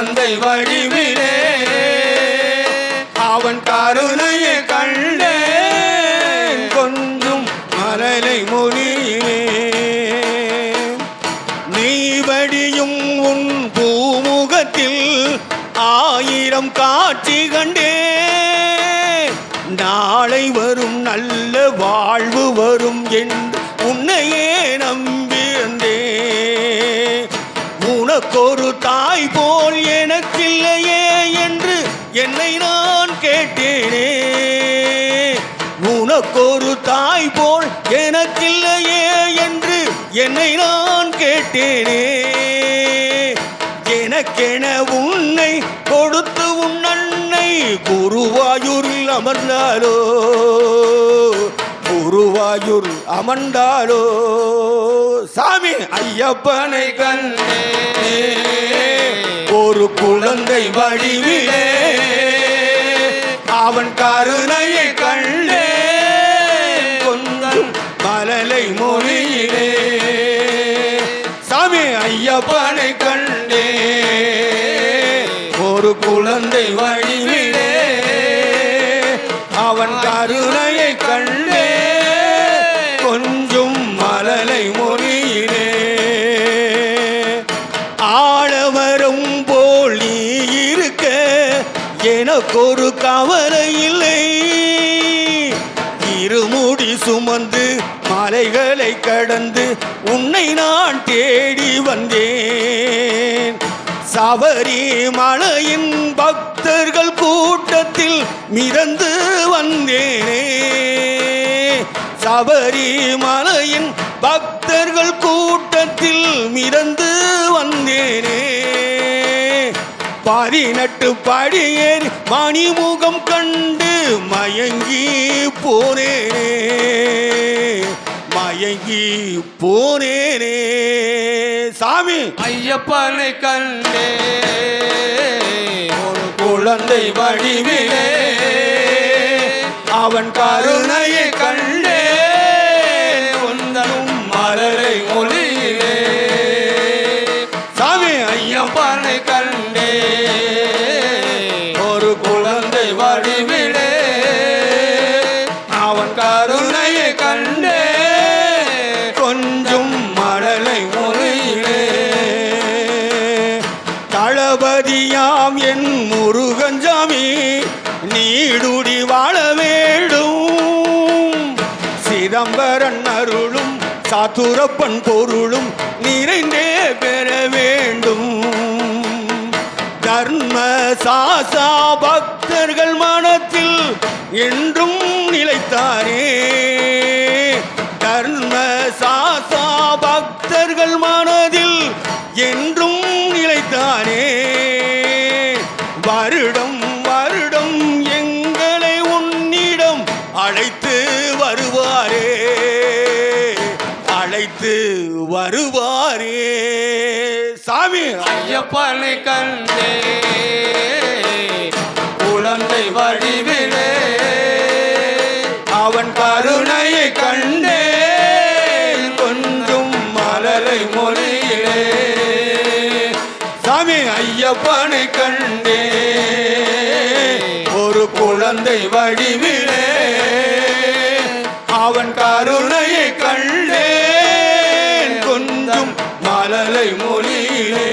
குழந்தை வடிவிலே அவன் கருணையை கண்டேன் கொஞ்சம் மழலை மொழியிலே நீ வடியும் உன் பூமுகத்தில் ஆயிரம் காட்சி கண்டே நாளை வரும் நல்ல வாழ்வு வரும் என்று உன்னையே நம்பியிருந்தே உனக்கொரு தாய் போல் எனக்கில்லையே என்று என்னை நான் கேட்டேனே உனக்கொரு தாய் போல் எனக்கில்லையே என்று என்னை நான் கேட்டேனே எனக்கென உன்னை கொடுத்து உன் அன்னை குருவாயூரில் அமர்ந்தாலோ குருவாயூர் அமர்ந்தாலோ சாமி ஐயப்பனை கண்டே ஒரு குழந்தை வடிவிலே அவன் கருணையை கண்டே கொஞ்சம் மழலை மொழியிலே சாமி ஐயப்பனை கண்டே ஒரு குழந்தை வடிவிலே அவன் கருணையை கண்டே கொஞ்சம் மழலை மொழியிலே ஆழவரும் போல் நீ இருக்க எனக்கொரு கவலை இல்லை இருமுடி சுமந்து மலைகளை கடந்து உன்னை நான் தேடி வந்தேன் சபரிமலையின் பக்தர்கள் கூட்டத்தில் மிதந்து வந்தேனே சபரிமலையின் பக்தர்கள் கூட்டத்தில் மிதந்து வந்தேனே 18 படியேறி மணிமுகம் கண்டு மயங்கி போனேனே மயங்கி போனேனே சாமி ஐயப்பனை கண்டே ஒரு குழந்தை வடிவிலே அவன் கருணையை கண்டே உந்தனும் மலரை மொழியிலே சாமி ஐயப்பனை கண்டே ஒரு குழந்தை வடிவிலே அவன் கருணையை கண்டே கொஞ்சம் மழலை மொழியிலே தளபதியாம் என் முருகஞ்சாமி நீடுடி வாழ வேண்டும் சிதம்பரன் அருளும் சாத்துரப்பன் பொருளும் நிறைந்தே பெற வேண்டும் தர்ம சாசா பக்தர்கள் மனத்தில் என்றும் நிலைத்தாரே தர்ம சாசா பக்தர்கள் மனதில் என்றும் நிலைத்தாரே வருடம் வருடம் எங்களை உன்னிடம் அழைத்து வருவாரே அழைத்து வருவாரே சாமி ஐயப்பனை கண்டே குழந்தை வடிவிலே அவன் கருணையை கண்டே கொஞ்சம் மலரை மொழியிலே சாமி ஐயப்பனை கண்டே ஒரு குழந்தை வடிவிலே அவன் கருணையை கண்டே கொஞ்சம் மலரை மொழியிலே